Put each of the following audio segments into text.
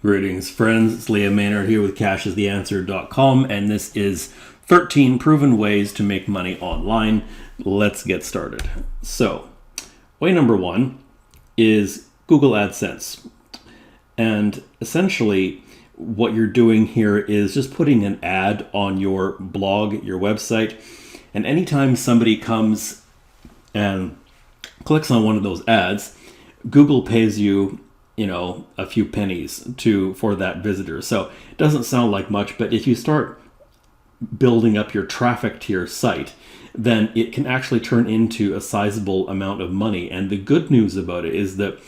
Greetings, friends. It's Liam Maynard here with CashIsTheAnswer.com, and this is 13 proven ways to make money online. Let's get started. So, way number one is Google AdSense. And essentially, what you're doing here is just putting an ad on your blog, your website, and anytime somebody comes and clicks on one of those ads, Google pays you a few pennies for that visitor. So it doesn't sound like much, but if you start building up your traffic to your site, then it can actually turn into a sizable amount of money. And the good news about it is that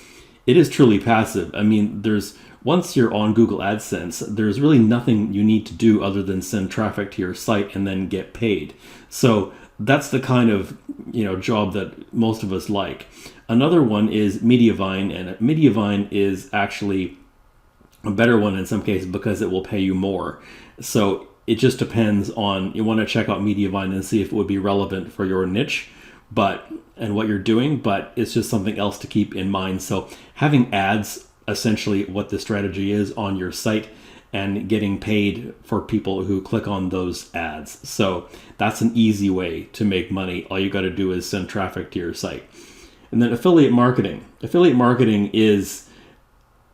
it is truly passive. I mean, once you're on Google AdSense, there's really nothing you need to do other than send traffic to your site and then get paid. So that's the kind of job that most of us like. Another one is Mediavine, and Mediavine is actually a better one in some cases because it will pay you more. So it just depends on, you want to check out Mediavine and see if it would be relevant for your niche and what you're doing, but it's just something else to keep in mind. So having ads, essentially what the strategy is on your site, and getting paid for people who click on those ads. So that's an easy way to make money. All you got to do is send traffic to your site. And then affiliate marketing. Affiliate marketing is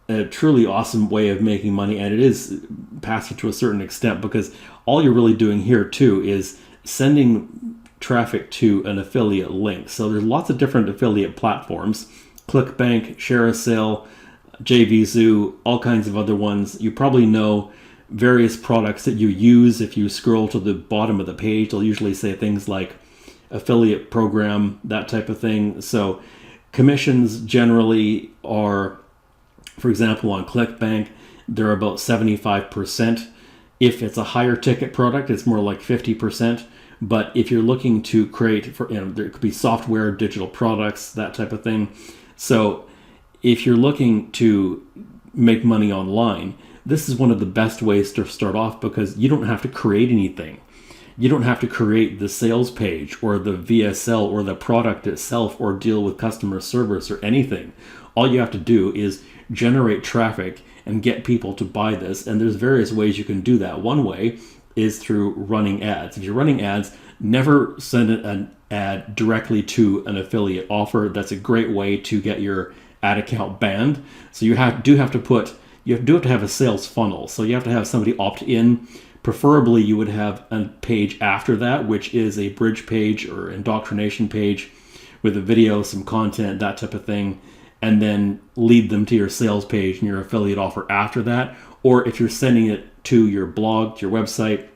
a truly awesome way of making money, and it is passive to a certain extent because all you're really doing here too is sending traffic to an affiliate link. So there's lots of different affiliate platforms: ClickBank, ShareASale, JVZoo, all kinds of other ones. You probably know various products that you use. If you scroll to the bottom of the page, they'll usually say things like affiliate program, that type of thing. So commissions generally are, for example, on ClickBank, they're about 75%. If it's a higher ticket product, it's more like 50%. But if you're looking to create, there could be software, digital products, that type of thing. So if you're looking to make money online, this is one of the best ways to start off because you don't have to create anything. You don't have to create the sales page or the VSL or the product itself or deal with customer service or anything. All you have to do is generate traffic and get people to buy this. And there's various ways you can do that. One way is through running ads. If you're running ads, never send an ad directly to an affiliate offer. That's a great way to get your ad account banned. So you do have to have a sales funnel. So you have to have somebody opt in. Preferably you would have a page after that, which is a bridge page or indoctrination page with a video, some content, that type of thing, and then lead them to your sales page and your affiliate offer after that. Or if you're sending it to your blog, to your website,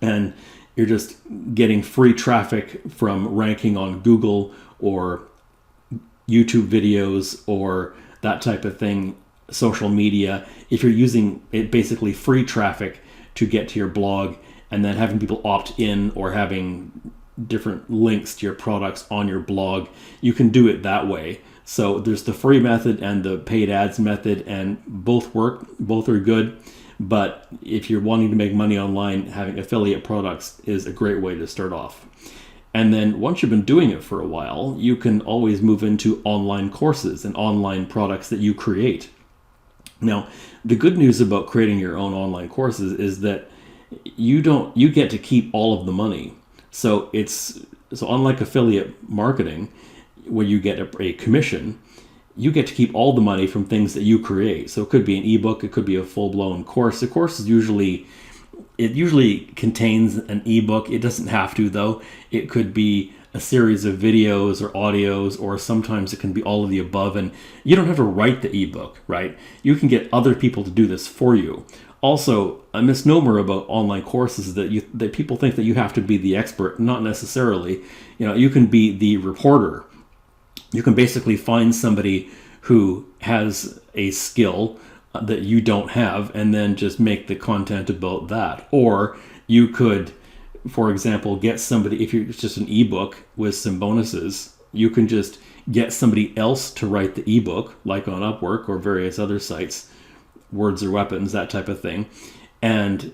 and you're just getting free traffic from ranking on Google or YouTube videos or that type of thing, social media, if you're using it basically free traffic to get to your blog and then having people opt in or having different links to your products on your blog, you can do it that way. So there's the free method and the paid ads method, and both work, both are good. But if you're wanting to make money online, having affiliate products is a great way to start off. And then once you've been doing it for a while, you can always move into online courses and online products that you create. Now, the good news about creating your own online courses is that you get to keep all of the money. So unlike affiliate marketing, where you get a commission, you get to keep all the money from things that you create. So it could be an ebook, it could be a full-blown course. The course is usually contains an ebook. It doesn't have to, though. It could be a series of videos or audios, or sometimes it can be all of the above, and you don't have to write the ebook, right? You can get other people to do this for you. Also, a misnomer about online courses is that people think that you have to be the expert. Not necessarily. You can be the reporter. You can basically find somebody who has a skill that you don't have and then just make the content about that. Or you could, for example, get somebody, if it's just an ebook with some bonuses, you can just get somebody else to write the ebook, like on Upwork or various other sites, Words Are Weapons, that type of thing, and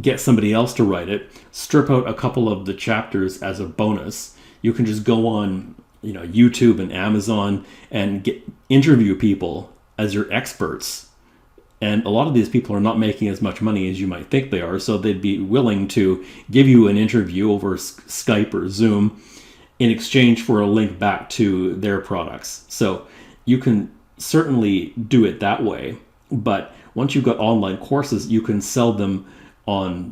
get somebody else to write it, strip out a couple of the chapters as a bonus. You can just go on YouTube and Amazon and interview people as your experts And a lot of these people are not making as much money as you might think they are, so they'd be willing to give you an interview over Skype or Zoom in exchange for a link back to their products. So you can certainly do it that way, but once you've got online courses, you can sell them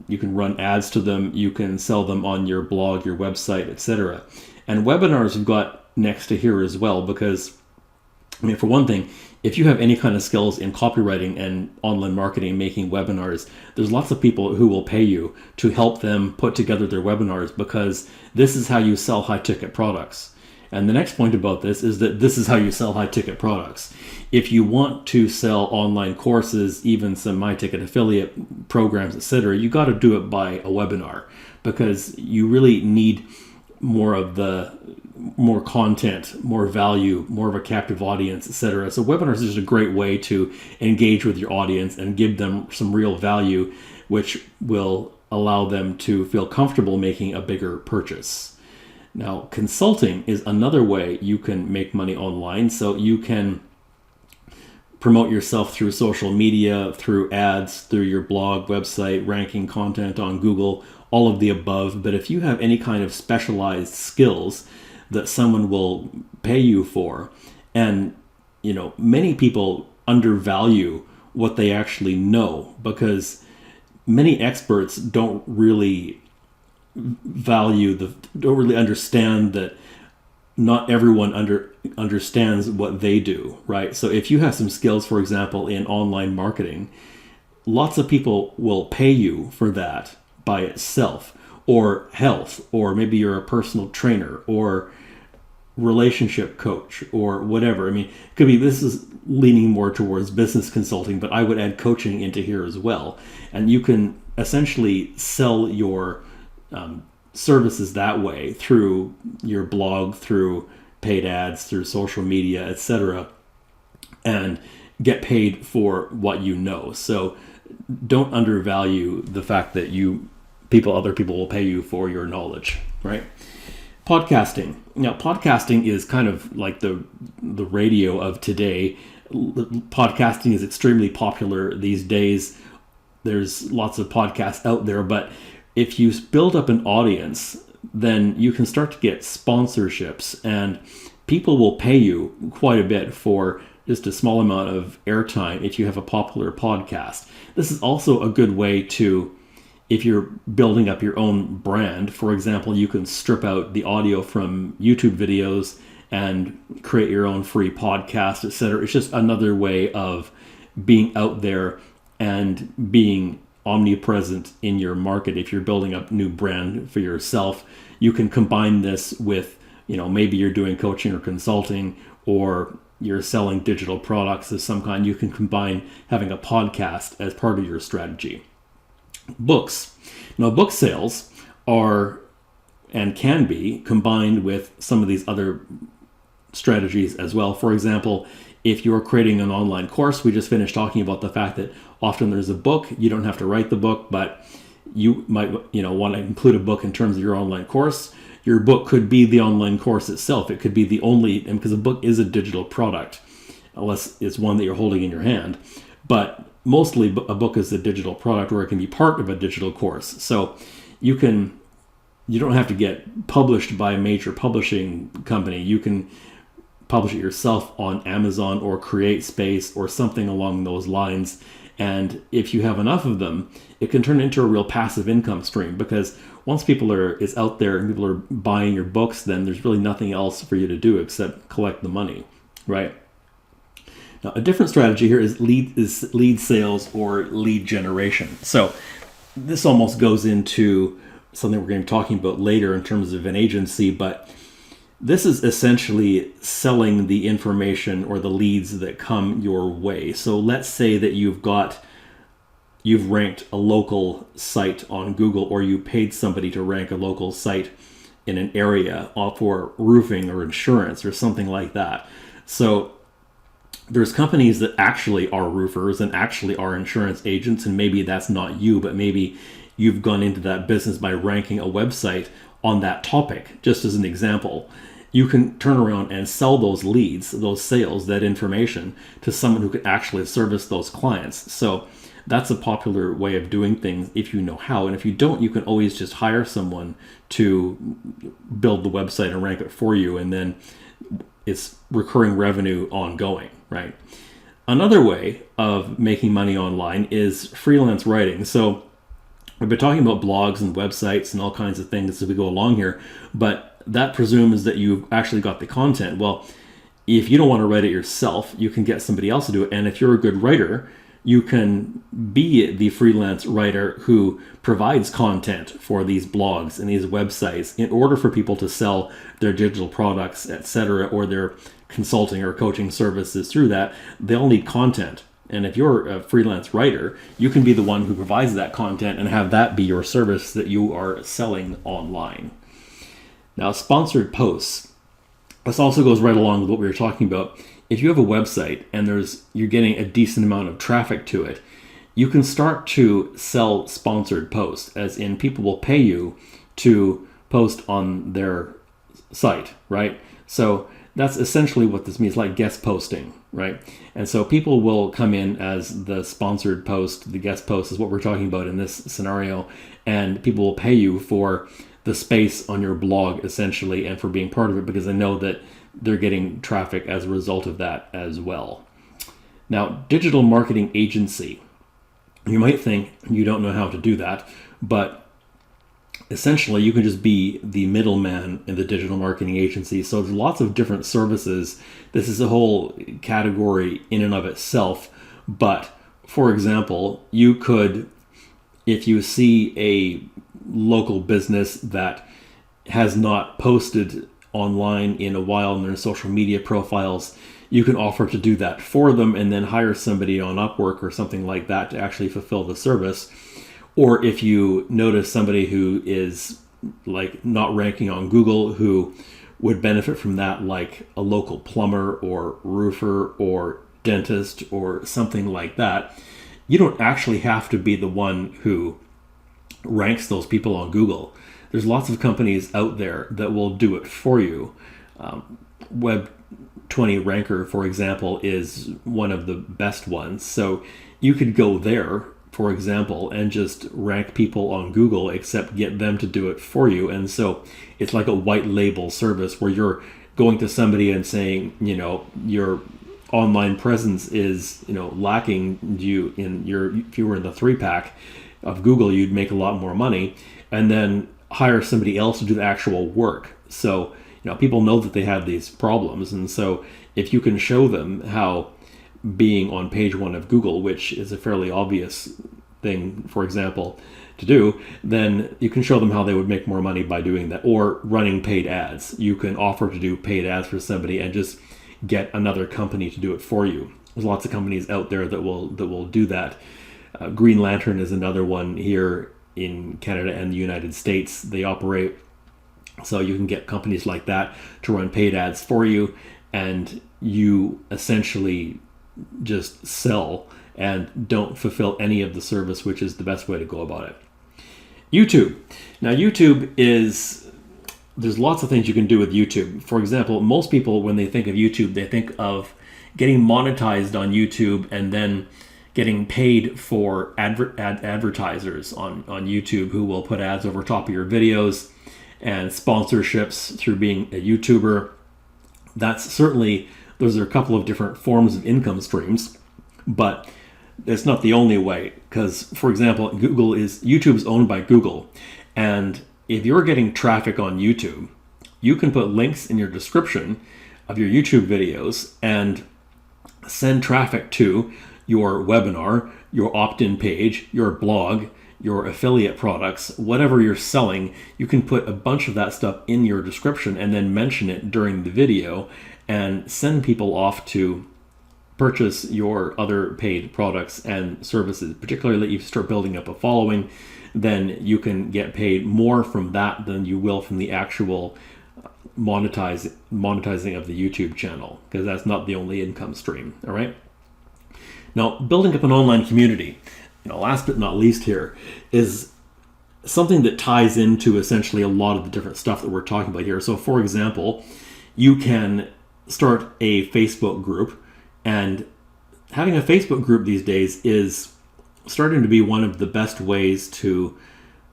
you can run ads to them, you can sell them on your blog, your website, etc. And webinars have got next to here as well, because, I mean, for one thing, if you have any kind of skills in copywriting and online marketing, making webinars, there's lots of people who will pay you to help them put together their webinars, because this is how you sell high ticket products. And the next point about this is that this is how you sell high ticket products. If you want to sell online courses, even some high ticket affiliate programs, etc., you got to do it by a webinar, because you really need more content, more value, more of a captive audience, etc. So webinars is just a great way to engage with your audience and give them some real value, which will allow them to feel comfortable making a bigger purchase. Now, consulting is another way you can make money online. So you can promote yourself through social media, through ads, through your blog, website, ranking content on Google, all of the above. But if you have any kind of specialized skills that someone will pay you for, and many people undervalue what they actually know, because many experts don't really understand that not everyone understands what they do, right? So if you have some skills, for example, in online marketing, lots of people will pay you for that by itself, or health, or maybe you're a personal trainer or relationship coach or whatever. I mean, it could be, this is leaning more towards business consulting, but I would add coaching into here as well. And you can essentially sell your services that way, through your blog, through paid ads, through social media, etc., and get paid for what you know. So don't undervalue the fact that other people will pay you for your knowledge, right? Podcasting. Now, podcasting is kind of like the radio of today. Podcasting is extremely popular these days. There's lots of podcasts out there, but if you build up an audience, then you can start to get sponsorships, and people will pay you quite a bit for just a small amount of airtime if you have a popular podcast. This is also a good way to, if you're building up your own brand, for example, you can strip out the audio from YouTube videos and create your own free podcast, etc. It's just another way of being out there and being omnipresent in your market. If you're building up new brand for yourself, you can combine this with, maybe you're doing coaching or consulting, or you're selling digital products of some kind. You can combine having a podcast as part of your strategy. Books. Now, book sales are and can be combined with some of these other strategies as well. For example, if you're creating an online course, we just finished talking about the fact that often there's a book. You don't have to write the book, but you might want to include a book in terms of your online course. Your book could be the online course itself. It could be the only, because a book is a digital product, unless it's one that you're holding in your hand. But mostly a book is a digital product, or it can be part of a digital course. So you don't have to get published by a major publishing company. You can publish it yourself on Amazon or CreateSpace or something along those lines. And if you have enough of them, it can turn into a real passive income stream, because once it's out there and people are buying your books, then there's really nothing else for you to do except collect the money, right? Now, a different strategy here is lead sales or lead generation. So this almost goes into something we're going to be talking about later in terms of an agency, but this is essentially selling the information or the leads that come your way. So let's say that you've ranked a local site on Google, or you paid somebody to rank a local site in an area for roofing or insurance or something like that. So there's companies that actually are roofers and actually are insurance agents, and maybe that's not you, but maybe you've gone into that business by ranking a website on that topic. Just as an example, you can turn around and sell those leads, those sales, that information to someone who can actually service those clients. So that's a popular way of doing things if you know how. And if you don't, you can always just hire someone to build the website and rank it for you, and then it's recurring revenue ongoing, right? Another way of making money online is freelance writing. So we've been talking about blogs and websites and all kinds of things as we go along here, but that presumes that you've actually got the content. Well, if you don't want to write it yourself, you can get somebody else to do it. And if you're a good writer, you can be the freelance writer who provides content for these blogs and these websites in order for people to sell their digital products, etc., or their consulting or coaching services through that. They'll need content. And if you're a freelance writer, you can be the one who provides that content and have that be your service that you are selling online. Now, sponsored posts. This also goes right along with what we were talking about. If you have a website and you're getting a decent amount of traffic to it, you can start to sell sponsored posts, as in people will pay you to post on their site, right? So that's essentially what this means, like guest posting, right? And so people will come in as the sponsored post, the guest post is what we're talking about in this scenario, and people will pay you for the space on your blog, essentially, and for being part of it, because they know that they're getting traffic as a result of that as well. Now, digital marketing agency. You might think you don't know how to do that, but essentially you can just be the middleman in the digital marketing agency. So there's lots of different services. This is a whole category in and of itself. But for example, you could, if you see a local business that has not posted online in a while in their social media profiles, you can offer to do that for them and then hire somebody on Upwork or something like that to actually fulfill the service. Or if you notice somebody who is like not ranking on Google who would benefit from that, like a local plumber or roofer or dentist or something like that, you don't actually have to be the one who ranks those people on Google. There's lots of companies out there that will do it for you. Web 20 Ranker, for example, is one of the best ones. So you could go there, for example, and just rank people on Google, except get them to do it for you. And so it's like a white label service where you're going to somebody and saying, your online presence is, lacking. If you were in the 3-pack of Google, you'd make a lot more money, and then hire somebody else to do the actual work. So, people know that they have these problems. And so if you can show them how being on page 1 of Google, which is a fairly obvious thing, for example, to do, then you can show them how they would make more money by doing that. Or running paid ads. You can offer to do paid ads for somebody and just get another company to do it for you. There's lots of companies out there that will do that. Green Lantern is another one here in Canada and the United States. They operate, so you can get companies like that to run paid ads for you, and you essentially just sell and don't fulfill any of the service, which is the best way to go about it. YouTube. Now, there's lots of things you can do with YouTube. For example, most people, when they think of YouTube, they think of getting monetized on YouTube and then getting paid for advertisers on YouTube who will put ads over top of your videos, and sponsorships through being a YouTuber. Those are a couple of different forms of income streams, but it's not the only way, because, for example, YouTube's owned by Google, and if you're getting traffic on YouTube, you can put links in your description of your YouTube videos and send traffic to your webinar, your opt-in page, your blog, your affiliate products, whatever you're selling. You can put a bunch of that stuff in your description and then mention it during the video and send people off to purchase your other paid products and services. Particularly if you start building up a following, then you can get paid more from that than you will from the actual monetizing of the YouTube channel, because that's not the only income stream. All right. Now, building up an online community, last but not least here, is something that ties into essentially a lot of the different stuff that we're talking about here. So, for example, you can start a Facebook group. And having a Facebook group these days is starting to be one of the best ways to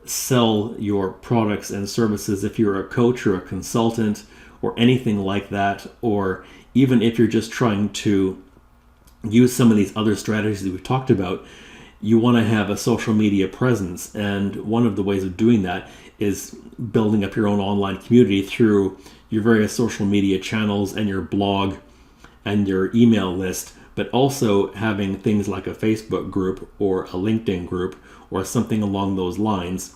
sell your products and services if you're a coach or a consultant or anything like that, or even if you're just trying to use some of these other strategies that we've talked about. You want to have a social media presence, and one of the ways of doing that is building up your own online community through your various social media channels and your blog and your email list, but also having things like a Facebook group or a LinkedIn group or something along those lines.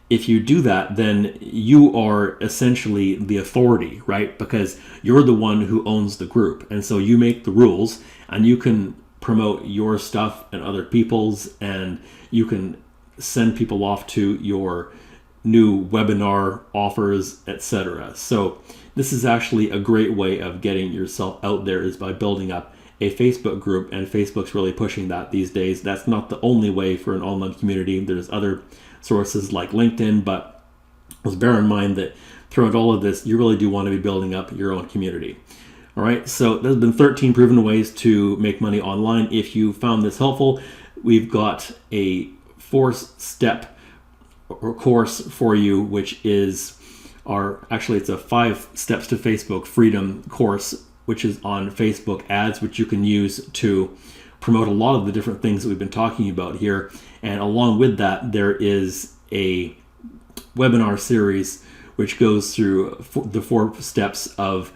If you do that, then you are essentially the authority, right? Because you're the one who owns the group. And so you make the rules, and you can promote your stuff and other people's, and you can send people off to your new webinar offers, etc. So this is actually a great way of getting yourself out there, is by building up a Facebook group, and Facebook's really pushing that these days. That's not the only way for an online community. There's other sources like LinkedIn, but just bear in mind that throughout all of this, you really do want to be building up your own community. All right, so there's been 13 proven ways to make money online. If you found this helpful, we've got a 4-step or course for you, which is it's a 5 steps to Facebook freedom course, which is on Facebook ads, which you can use to promote a lot of the different things that we've been talking about here. And along with that, there is a webinar series which goes through the 4 steps of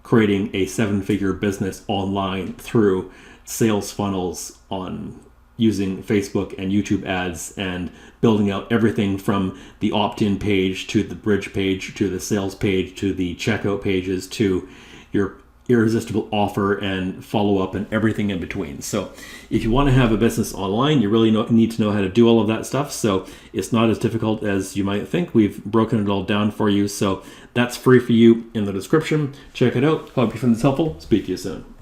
creating a 7-figure business online through sales funnels on using Facebook and YouTube ads, and building out everything from the opt-in page to the bridge page to the sales page to the checkout pages to your irresistible offer and follow-up and everything in between. So if you want to have a business online, you really need to know how to do all of that stuff. So it's not as difficult as you might think. We've broken it all down for you. So that's free for you in the description. Check it out. Hope you found this helpful. Speak to you soon.